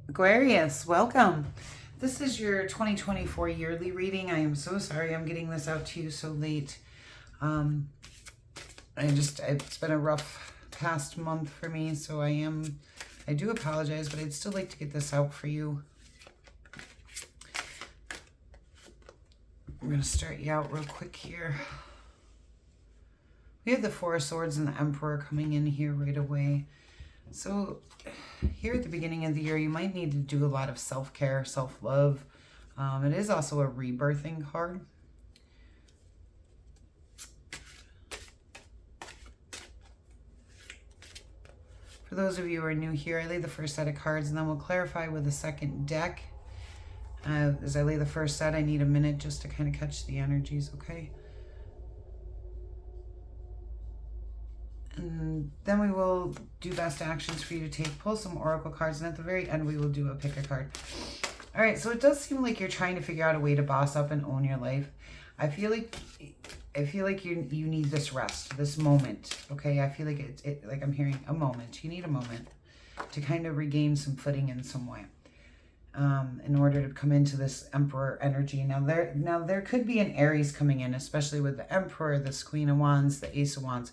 Aquarius, welcome. This is your 2024 yearly reading. I am so sorry I'm getting this out to you so late. It's been a rough past month for me, so I do apologize, but I'd still like to get this out for you. I'm going to start you out real quick here. We have the Four of Swords and the Emperor coming in here right away. So here at the beginning of the year, you might need to do a lot of self-care, self-love. It is also a rebirthing card. For those of you who are new here, I lay the first set of cards and then we'll clarify with the second deck. As I lay the first set, I need a minute just to kind of catch the energies, okay? And then we will do best actions for you to take, pull some oracle cards, and at the very end we will do a pick a card. All right, so it does seem like you're trying to figure out a way to boss up and own your life. I feel like you need this rest, this moment, okay? I feel like like I'm hearing a moment. You need a moment to kind of regain some footing in some way. In order to come into this Emperor energy. Now there could be an Aries coming in, especially with the Emperor, this Queen of Wands, the Ace of Wands,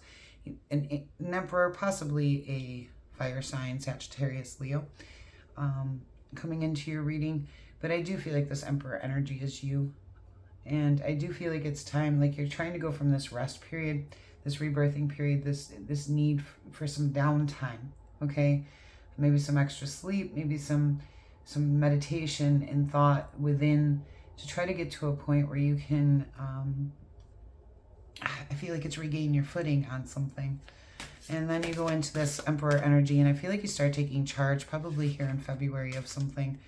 an Emperor, possibly a fire sign, Sagittarius, Leo, coming into your reading. But I do feel like this Emperor energy is you. And I do feel like it's time, like you're trying to go from this rest period, this rebirthing period, this need for some downtime, okay? Maybe some extra sleep, maybe some meditation and thought within to try to get to a point where you can, I feel like it's regain your footing on something. And then you go into this Emperor energy, and I feel like you start taking charge probably here in February of something.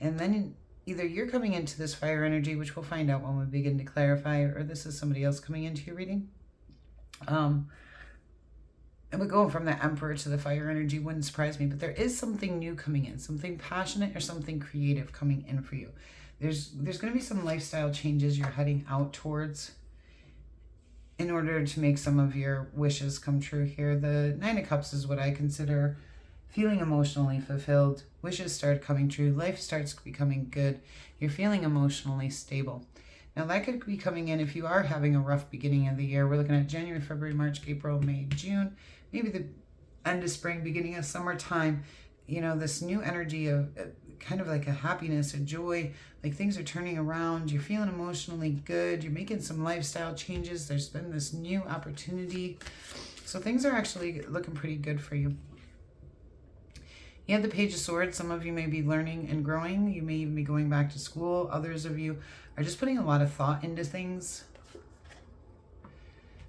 And then either you're coming into this fire energy, which we'll find out when we begin to clarify, or this is somebody else coming into your reading. And we're going from the Emperor to the fire energy, wouldn't surprise me, but there is something new coming in, something passionate or something creative coming in for you. There's going to be some lifestyle changes you're heading out towards in order to make some of your wishes come true here. The Nine of Cups is what I consider feeling emotionally fulfilled. Wishes start coming true. Life starts becoming good. You're feeling emotionally stable. Now that could be coming in if you are having a rough beginning of the year. We're looking at January, February, March, April, May, June, maybe the end of spring, beginning of summertime. You know, this new energy of kind of like a happiness, a joy, like things are turning around. You're feeling emotionally good. You're making some lifestyle changes. There's been this new opportunity. So things are actually looking pretty good for you. You have the Page of Swords. Some of you may be learning and growing. You may even be going back to school. Others of you are just putting a lot of thought into things.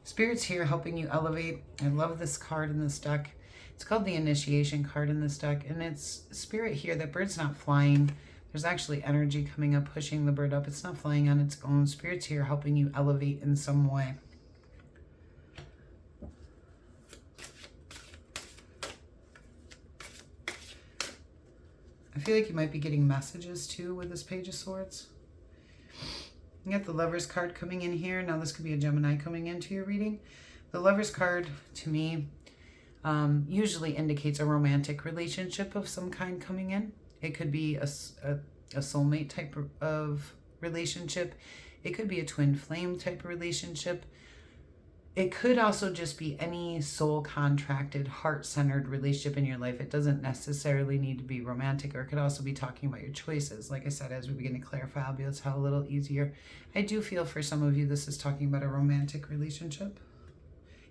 Spirit's here helping you elevate. I love this card in this deck. It's called the Initiation card in this deck. And it's Spirit here. That bird's not flying. There's actually energy coming up, pushing the bird up. It's not flying on its own. Spirit's here helping you elevate in some way. I feel like you might be getting messages too with this Page of Swords. You got the Lover's card coming in here. Now this could be a Gemini coming into your reading. The Lover's card, to me, usually indicates a romantic relationship of some kind coming in. It could be a soulmate type of relationship. It could be a twin flame type of relationship. It could also just be any soul-contracted, heart-centered relationship in your life. It doesn't necessarily need to be romantic, or it could also be talking about your choices. Like I said, as we begin to clarify, I'll be able to tell a little easier. I do feel for some of you this is talking about a romantic relationship,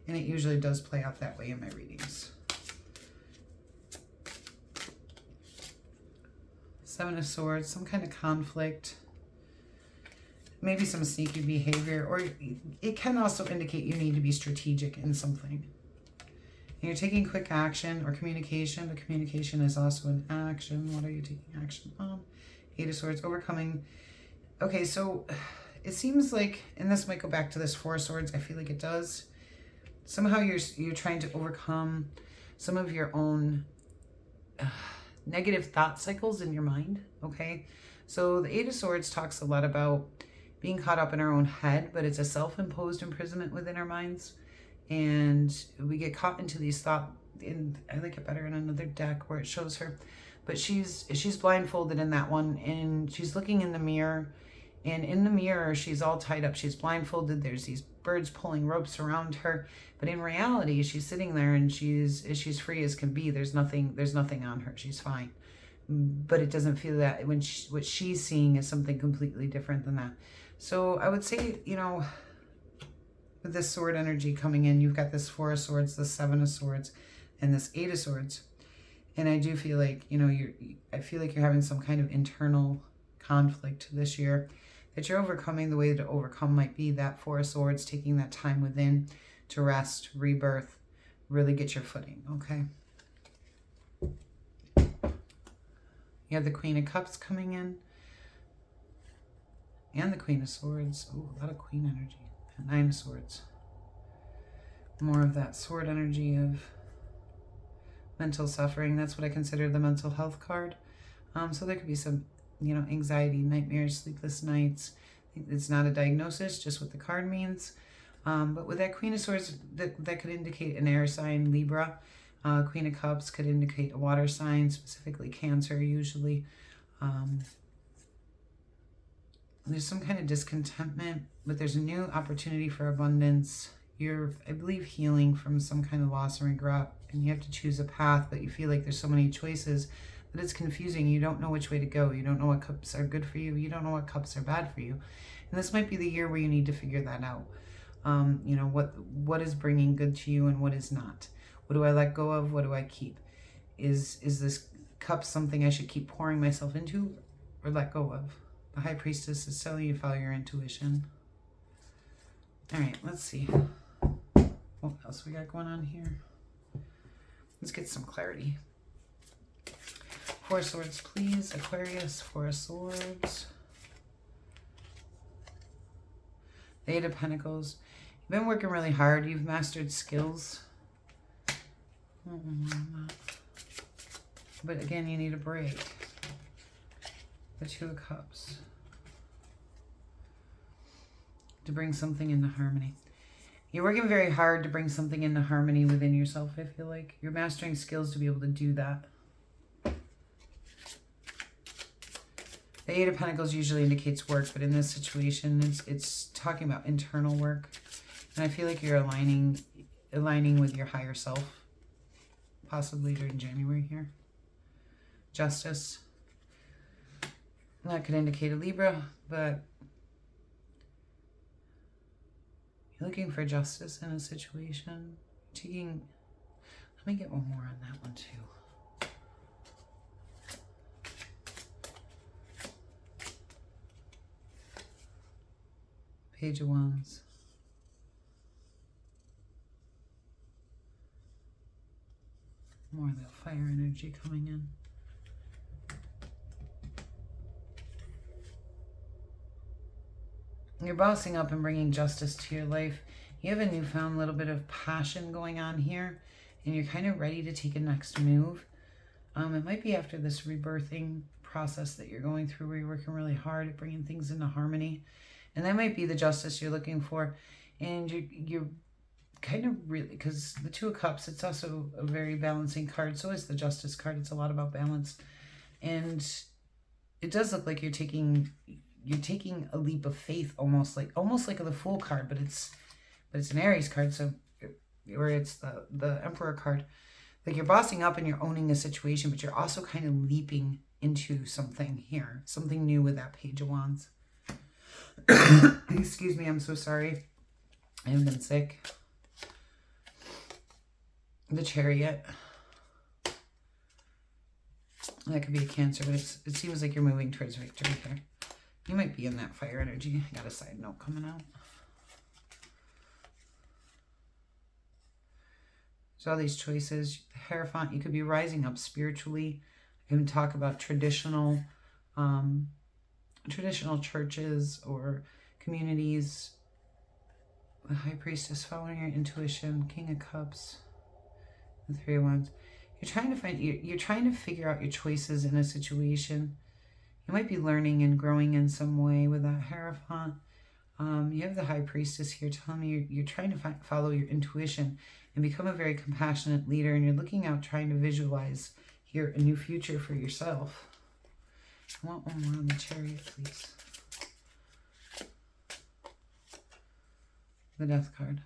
and it usually does play out that way in my readings. Seven of Swords, some kind of conflict. Maybe some sneaky behavior, or it can also indicate you need to be strategic in something. And you're taking quick action or communication, but communication is also an action. What are you taking action on? Eight of Swords, overcoming. Okay, so it seems like, and this might go back to this Four of Swords, I feel like it does. Somehow you're trying to overcome some of your own negative thought cycles in your mind, okay? So the Eight of Swords talks a lot about being caught up in our own head, but it's a self-imposed imprisonment within our minds. And we get caught into these thoughts, and I like it better in another deck where it shows her. but she's blindfolded in that one, and she's looking in the mirror. And in the mirror, she's all tied up. She's blindfolded. There's these birds pulling ropes around her. But in reality, she's sitting there and she's free as can be. There's nothing on her. She's fine. But it doesn't feel that what she's seeing is something completely different than that. So I would say, you know, with this sword energy coming in, you've got this 4 of Swords, the 7 of Swords, and this 8 of Swords. And I do feel like, you know, I feel like you're having some kind of internal conflict this year that you're overcoming. The way to overcome might be that 4 of Swords, taking that time within to rest, rebirth, really get your footing, okay? You have the Queen of Cups coming in and the Queen of Swords. Ooh, a lot of Queen energy. 9 of Swords. More of that sword energy of mental suffering. That's what I consider the mental health card. So there could be some, you know, anxiety, nightmares, sleepless nights. It's not a diagnosis, just what the card means. But with that Queen of Swords, that could indicate an air sign, Libra. Queen of Cups could indicate a water sign, specifically Cancer usually. There's some kind of discontentment, but there's a new opportunity for abundance. You're, I believe, healing from some kind of loss or regret, and you have to choose a path, but you feel like there's so many choices that it's confusing. You don't know which way to go. You don't know what cups are good for you. You don't know what cups are bad for you. And this might be the year where you need to figure that out. You know, what is bringing good to you and what is not. What do I let go of? What do I keep? Is this cup something I should keep pouring myself into or let go of? The High Priestess is telling you to follow your intuition. All right, let's see. What else we got going on here? Let's get some clarity. 4 of Swords, please. Aquarius, 4 of Swords. The 8 of Pentacles. You've been working really hard. You've mastered skills. But again, you need a break. The 2 of Cups. To bring something into harmony. You're working very hard to bring something into harmony within yourself, I feel like. You're mastering skills to be able to do that. The 8 of Pentacles usually indicates work, but in this situation, it's talking about internal work. And I feel like you're aligning with your higher self, possibly during January here. Justice. That could indicate a Libra, but you're looking for justice in a situation. Let me get one more on that one too. Page of Wands. More of that fire energy coming in. You're bossing up and bringing justice to your life. You have a newfound little bit of passion going on here, and you're kind of ready to take a next move. It might be after this rebirthing process that you're going through, where you're working really hard at bringing things into harmony. And that might be the justice you're looking for. And you're kind of really, because the 2 of Cups, it's also a very balancing card. So is the Justice card. It's a lot about balance. And it does look like you're taking a leap of faith, almost like the Fool card, but it's an Aries card, so or it's the Emperor card. Like you're bossing up and you're owning a situation, but you're also kind of leaping into something here, something new with that Page of Wands. Excuse me, I'm so sorry. I have been sick. The Chariot. That could be a Cancer, but it seems like you're moving towards victory here. You might be in that fire energy. I got a side note coming out. So all these choices. The Hierophant, you could be rising up spiritually. You can talk about traditional churches or communities. The High Priestess, following your intuition. King of Cups. The 3 of Wands. You're trying to figure out your choices in a situation. You might be learning and growing in some way with that Hierophant. You have the High Priestess here telling me you're trying to follow your intuition and become a very compassionate leader. And you're looking out, trying to visualize here, a new future for yourself. I want one more on the Chariot, please. The Death card.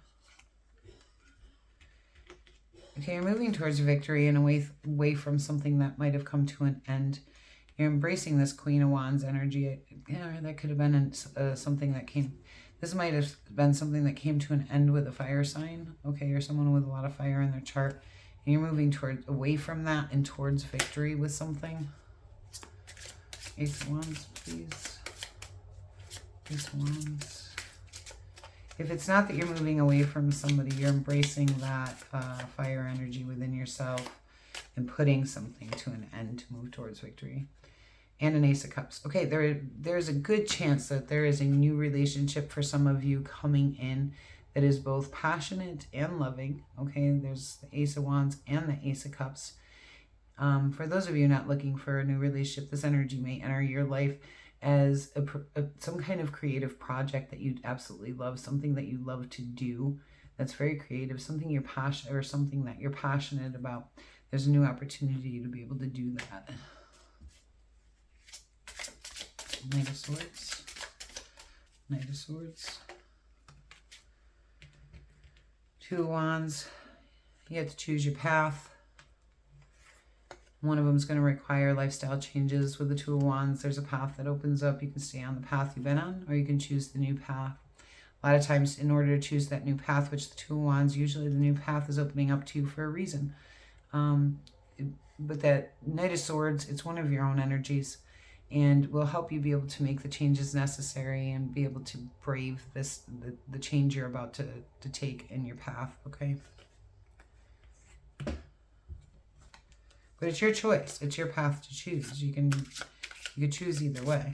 Okay, you're moving towards victory and away from something that might have come to an end. You're embracing this Queen of Wands energy. Yeah, that could have been something that came... This might have been something that came to an end with a fire sign, okay, or someone with a lot of fire in their chart. And you're moving away from that and towards victory with something. Ace of Wands, please. Ace of Wands. If it's not that you're moving away from somebody, you're embracing that fire energy within yourself and putting something to an end to move towards victory. And an Ace of Cups. Okay, there's a good chance that there is a new relationship for some of you coming in that is both passionate and loving. Okay, there's the Ace of Wands and the Ace of Cups. For those of you not looking for a new relationship, this energy may enter your life as some kind of creative project that you absolutely love, something that you love to do that's very creative, something you're passionate or something that you're passionate about. There's a new opportunity to be able to do that. Knight of Swords. Knight of Swords. Two of Wands. You have to choose your path. One of them is going to require lifestyle changes. With the Two of Wands, there's a path that opens up. You can stay on the path you've been on, or you can choose the new path. A lot of times, in order to choose that new path, which the Two of Wands, usually the new path is opening up to you for a reason. But that Knight of Swords, it's one of your own energies, and will help you be able to make the changes necessary and be able to brave the change you're about to take in your path, okay? But it's your choice. It's your path to choose. You can choose either way.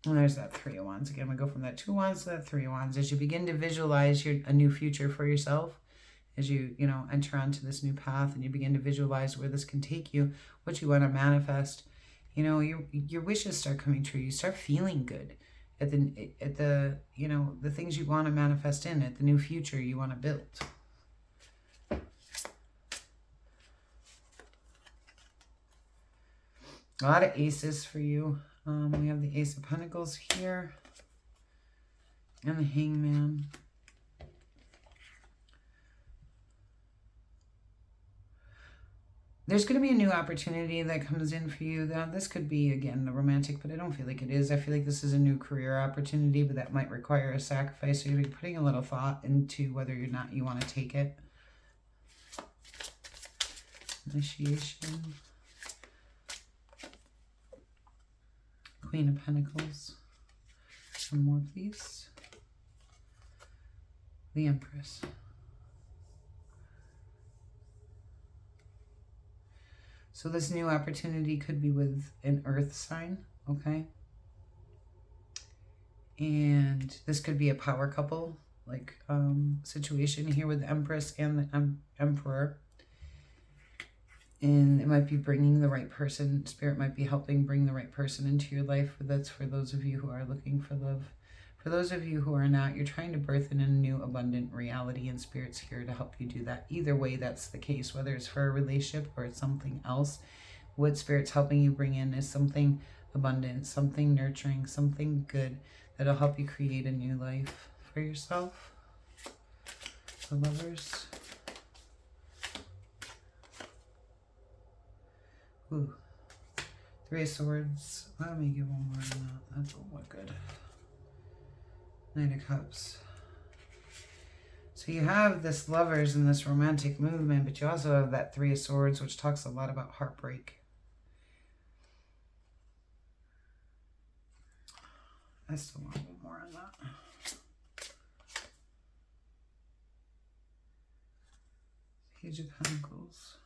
And there's that Three of Wands. Again, we go from that Two of Wands to that Three of Wands. As you begin to visualize a new future for yourself, as you enter onto this new path and you begin to visualize where this can take you, what you want to manifest, your wishes start coming true. You start feeling good at the things you want to manifest at the new future you want to build. A lot of aces for you. We have the Ace of Pentacles here and the Hangman. There's going to be a new opportunity that comes in for you. Now, this could be, again, the romantic, but I don't feel like it is. I feel like this is a new career opportunity, but that might require a sacrifice. So you're going to be putting a little thought into whether or not you want to take it. Initiation. Queen of Pentacles. One more, please. The Empress. So this new opportunity could be with an earth sign, okay? And this could be a power couple, like situation here with the Empress and the Emperor. And it might be bringing the right person. Spirit might be helping bring the right person into your life. But that's for those of you who are looking for love. For those of you who are not, you're trying to birth in a new abundant reality, and Spirit's here to help you do that. Either way, that's the case, whether it's for a relationship or it's something else. What Spirit's helping you bring in is something abundant, something nurturing, something good that'll help you create a new life for yourself. The Lovers. Ooh. Three of Swords. Let me give one more on that. That's all good. Knight of Cups. So you have this Lovers and this romantic movement, but you also have that Three of Swords, which talks a lot about heartbreak. I still want one more on that. Page of Pentacles.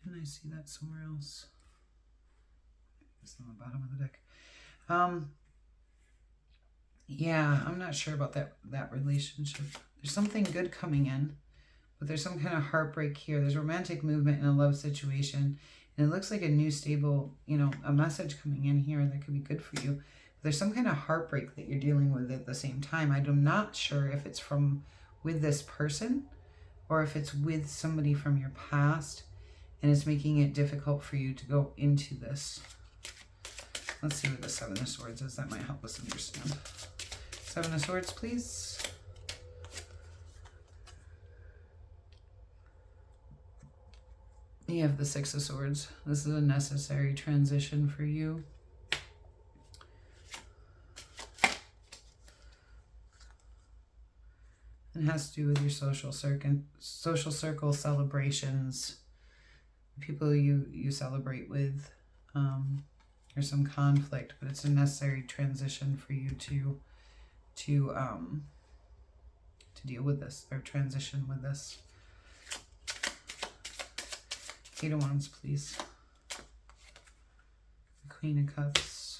Didn't I see that somewhere else? It's on the bottom of the deck. Yeah, I'm not sure about that relationship. There's something good coming in, but there's some kind of heartbreak here. There's romantic movement in a love situation, and it looks like a new stable, a message coming in here that could be good for you. But there's some kind of heartbreak that you're dealing with at the same time. I'm not sure if it's with this person, or if it's with somebody from your past and it's making it difficult for you to go into this. Let's see what the Seven of Swords is. That might help us understand. Seven of Swords, please. You have the Six of Swords. This is a necessary transition for you. It has to do with your social circle celebrations, people you celebrate with, or some conflict, but it's a necessary transition for you to deal with this, or transition with this. Eight of Wands, please. The Queen of Cups.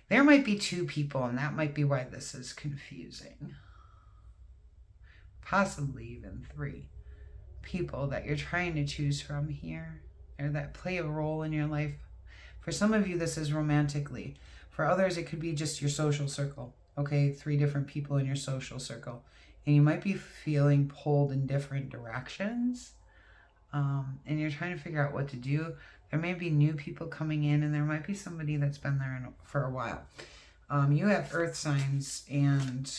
There might be two people, and that might be why this is confusing. Possibly even three people that you're trying to choose from here, or that play a role in your life. For some of you, this is romantically. For others, it could be just your social circle. Okay, three different people in your social circle. And you might be feeling pulled in different directions. And you're trying to figure out what to do. There may be new people coming in, and there might be somebody that's been there for a while. You have earth signs and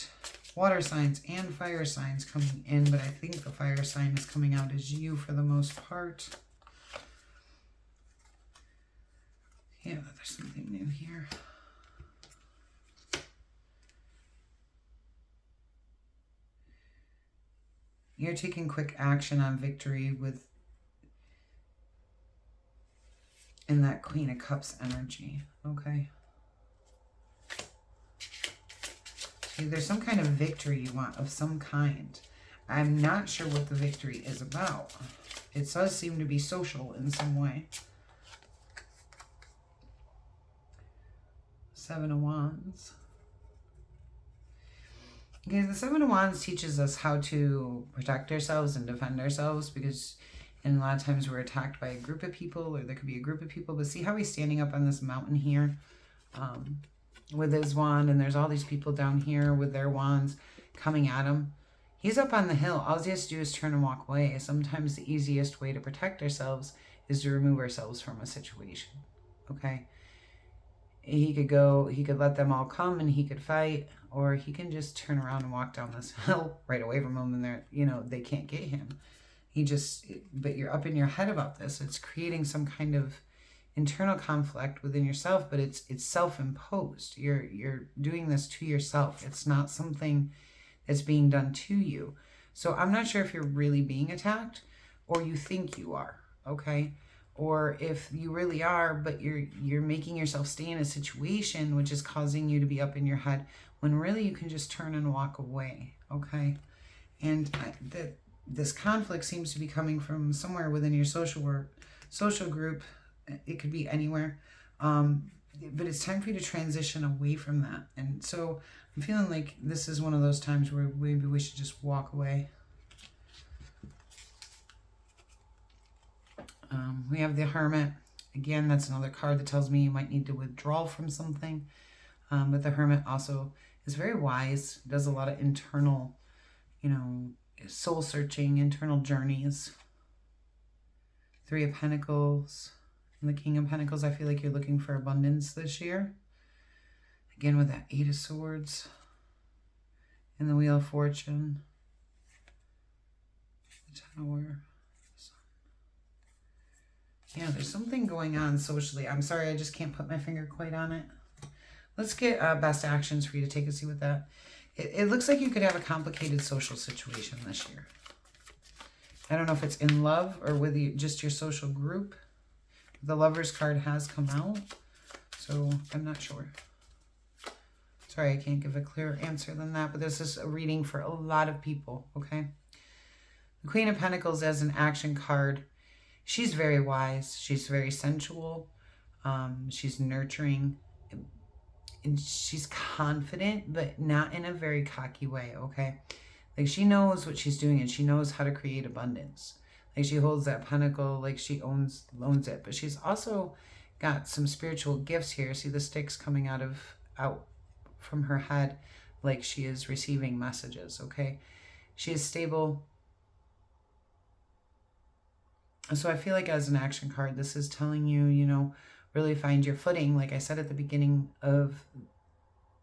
water signs and fire signs coming in, but I think the fire sign is coming out as you for the most part. Yeah, there's something new here. You're taking quick action on victory in that Queen of Cups energy, okay? See, there's some kind of victory you want of some kind. I'm not sure what the victory is about. It does seem to be social in some way. Seven of Wands. Okay, the Seven of Wands teaches us how to protect ourselves and defend ourselves, because and a lot of times we're attacked by a group of people, or there could be a group of people. But see how he's standing up on this mountain here with his wand, and there's all these people down here with their wands coming at him. He's up on the hill. All he has to do is turn and walk away. Sometimes the easiest way to protect ourselves is to remove ourselves from a situation, okay? He could let them all come and he could fight, or he can just turn around and walk down this hill right away from them, and they can't get him. But you're up in your head about this. It's creating some kind of internal conflict within yourself, but it's self-imposed. You're doing this to yourself. It's not something that's being done to you. So I'm not sure if you're really being attacked or you think you are, okay? Or if you really are, but you're making yourself stay in a situation which is causing you to be up in your head, when really you can just turn and walk away, okay? And this conflict seems to be coming from somewhere within your social group. It could be anywhere. But it's time for you to transition away from that. And so I'm feeling like this is one of those times where maybe we should just walk away. We have the Hermit. Again, that's another card that tells me you might need to withdraw from something. But the Hermit also is very wise. Does a lot of internal, soul searching, internal journeys. Three of Pentacles and the King of Pentacles. I feel like you're looking for abundance this year. Again with that Eight of Swords and the Wheel of Fortune. The Tower. Yeah, there's something going on socially. I'm sorry, I just can't put my finger quite on it. Let's get best actions for you to take a see with that. It looks like you could have a complicated social situation this year. I don't know if it's in love or with just your social group. The Lover's card has come out, so I'm not sure. Sorry, I can't give a clearer answer than that, but this is a reading for a lot of people, okay? The Queen of Pentacles as an action card. She's very wise. She's very sensual. She's nurturing. And she's confident, but not in a very cocky way, okay? Like, she knows what she's doing, and she knows how to create abundance. Like, she holds that pentacle like she owns it. But she's also got some spiritual gifts here. See the sticks coming out from her head, like she is receiving messages, okay? She is stable. So I feel like as an action card, this is telling you, you know, really find your footing. Like I said at the beginning of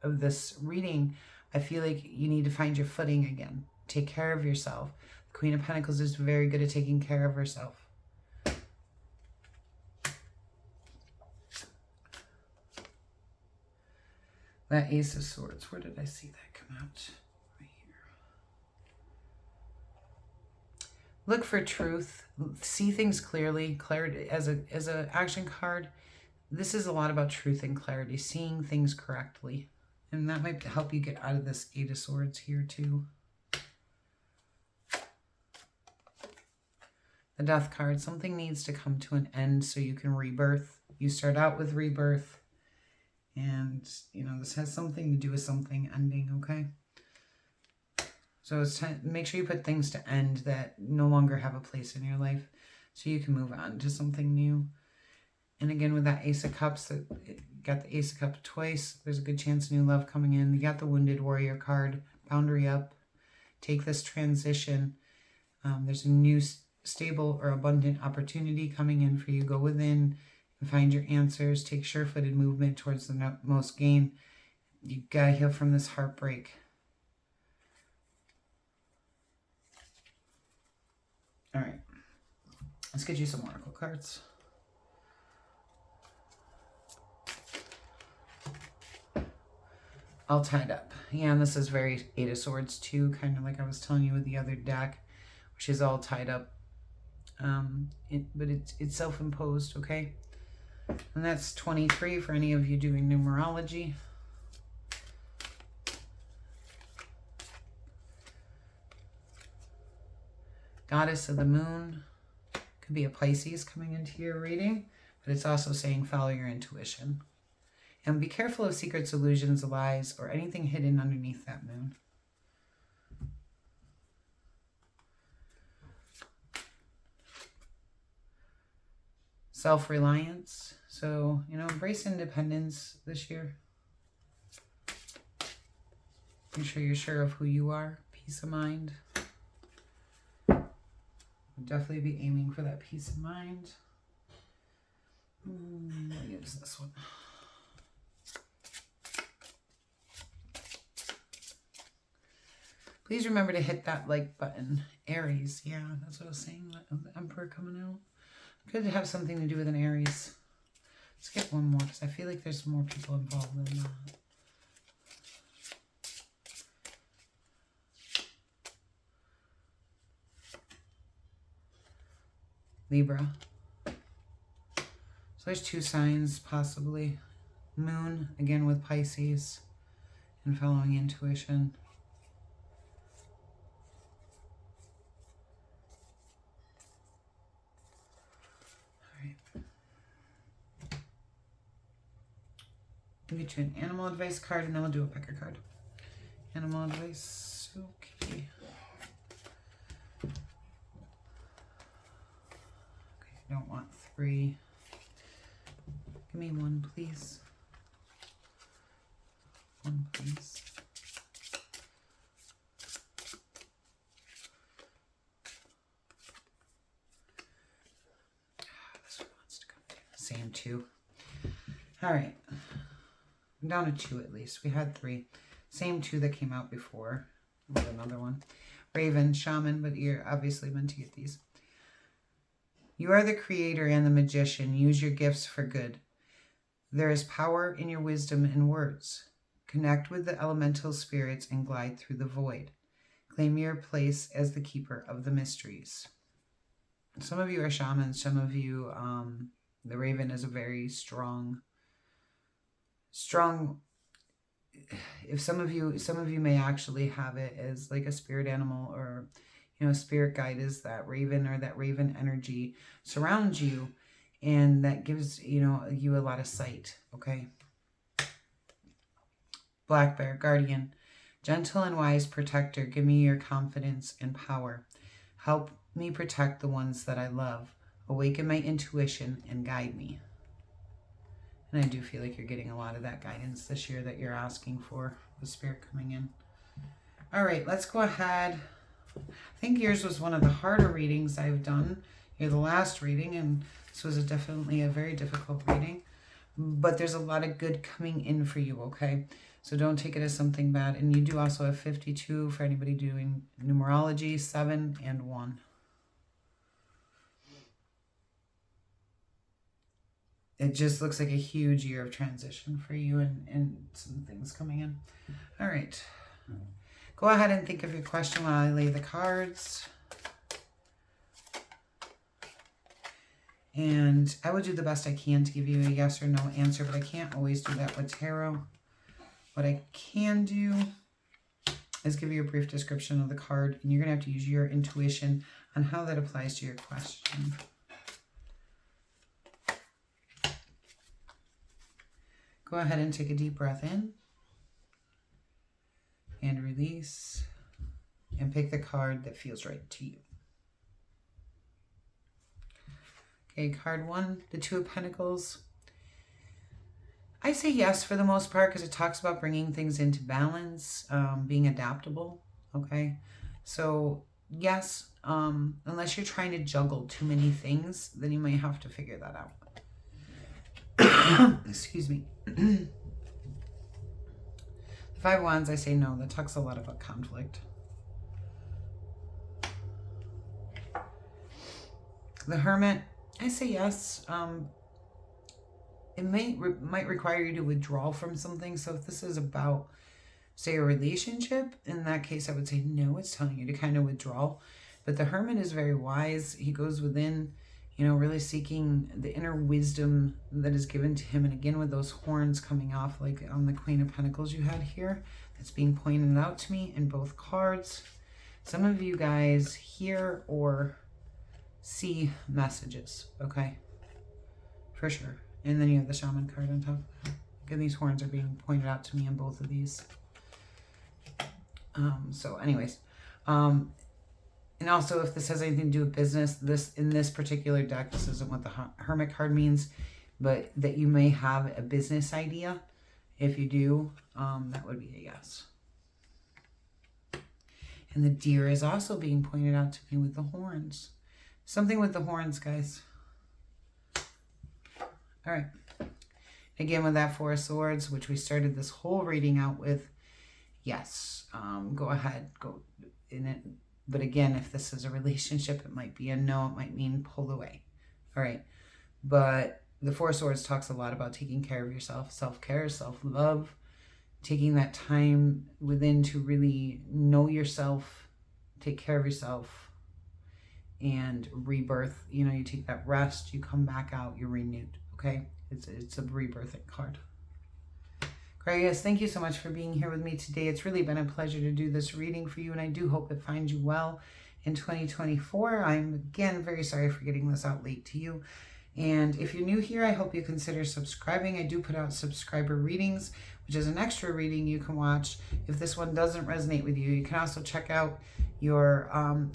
this reading, I feel like you need to find your footing again. Take care of yourself. The Queen of Pentacles is very good at taking care of herself. That Ace of Swords, where did I see that come out? Right here. Look for truth. See things clearly. Clarity as a action card. This is a lot about truth and clarity, seeing things correctly. And that might help you get out of this Eight of Swords here too. The Death card. Something needs to come to an end so you can rebirth. You start out with rebirth. And, you know, this has something to do with something ending, okay? So it's time, make sure you put things to end that no longer have a place in your life so you can move on to something new. And again, with that Ace of Cups, that got the Ace of Cups twice, there's a good chance of new love coming in. You got the Wounded Warrior card, boundary up. Take this transition. There's a new stable or abundant opportunity coming in for you. Go within and find your answers. Take sure-footed movement towards the most gain. You gotta heal from this heartbreak. All right, let's get you some oracle cards. All tied up. Yeah, and this is very Eight of Swords too, kind of like I was telling you with the other deck, which is all tied up. But it's self-imposed, okay? And that's 23 for any of you doing numerology. Goddess of the Moon. Could be a Pisces coming into your reading, but it's also saying follow your intuition. And be careful of secrets, illusions, lies, or anything hidden underneath that moon. Self-reliance. So, you know, embrace independence this year. Make sure you're sure of who you are. Peace of mind. Definitely be aiming for that peace of mind. I'll use this one. Please remember to hit that like button. Aries. Yeah, that's what I was saying. The Emperor coming out. Could have something to do with an Aries. Let's get one more because I feel like there's more people involved than that. Libra. So there's two signs possibly. Moon, again with Pisces, and following intuition. I'll get you an animal advice card and then we'll do a picker card. Animal advice, okay. Okay, I don't want 3. Give me 1, please. 1, please. This one wants to come in. Same 2. All right. I'm down to 2 at least. We had 3. Same 2 that came out before. With another one. Raven, Shaman, but you're obviously meant to get these. You are the creator and the magician. Use your gifts for good. There is power in your wisdom and words. Connect with the elemental spirits and glide through the void. Claim your place as the keeper of the mysteries. Some of you are shamans. Some of you, the Raven is a very strong, if some of you may actually have it as like a spirit animal, or you know, spirit guide is that Raven, or that Raven energy surrounds you, and that gives, you know, you a lot of sight. Okay. Black Bear, guardian, gentle and wise protector, give me your confidence and power. Help me protect the ones that I love. Awaken my intuition and guide me. And I do feel like you're getting a lot of that guidance this year that you're asking for, with Spirit coming in. All right, let's go ahead. I think yours was one of the harder readings I've done. You're the last reading, and this was definitely a very difficult reading. But there's a lot of good coming in for you, okay? So don't take it as something bad. And you do also have 52 for anybody doing numerology, 7 and 1. It just looks like a huge year of transition for you and some things coming in. All right. Go ahead and think of your question while I lay the cards. And I will do the best I can to give you a yes or no answer, but I can't always do that with tarot. What I can do is give you a brief description of the card, and you're going to have to use your intuition on how that applies to your question. Go ahead and take a deep breath in and release, and pick the card that feels right to you. Okay, card 1, the 2 of Pentacles. I say yes for the most part because it talks about bringing things into balance, being adaptable, okay? So yes, unless you're trying to juggle too many things, then you might have to figure that out. Excuse me. The 5 of Wands, I say no. That talks a lot about conflict. The Hermit, I say yes. It might require you to withdraw from something. So if this is about, say, a relationship, in that case, I would say no. It's telling you to kind of withdraw. But the Hermit is very wise. He goes within, you know, really seeking the inner wisdom that is given to him. And again, with those horns coming off, like on the Queen of Pentacles you had here, that's being pointed out to me in both cards. Some of you guys hear or see messages, okay? For sure. And then you have the Shaman card on top. Again, these horns are being pointed out to me in both of these. So anyways, and also if this has anything to do with business, in this particular deck, this isn't what the Hermit card means, but that you may have a business idea. If you do, that would be a yes. And the Deer is also being pointed out to me with the horns. Something with the horns, guys. All right. Again, with that 4 of Swords, which we started this whole reading out with, yes, go ahead, go in it. But again, if this is a relationship, it might be a no. It might mean pull away. All right. But the 4 of Swords talks a lot about taking care of yourself, self-care, self-love, taking that time within to really know yourself, take care of yourself, and rebirth. You know, you take that rest, you come back out, you're renewed. Okay, it's a rebirthing card. Aquarius, thank you so much for being here with me today. It's really been a pleasure to do this reading for you, and I do hope it finds you well in 2024. I'm, again, very sorry for getting this out late to you. And if you're new here, I hope you consider subscribing. I do put out subscriber readings, which is an extra reading you can watch. If this one doesn't resonate with you, you can also check out your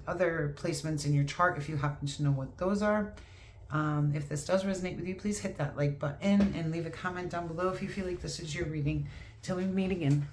other placements in your chart if you happen to know what those are. If this does resonate with you, please hit that like button and leave a comment down below if you feel like this is your reading. Till we meet again.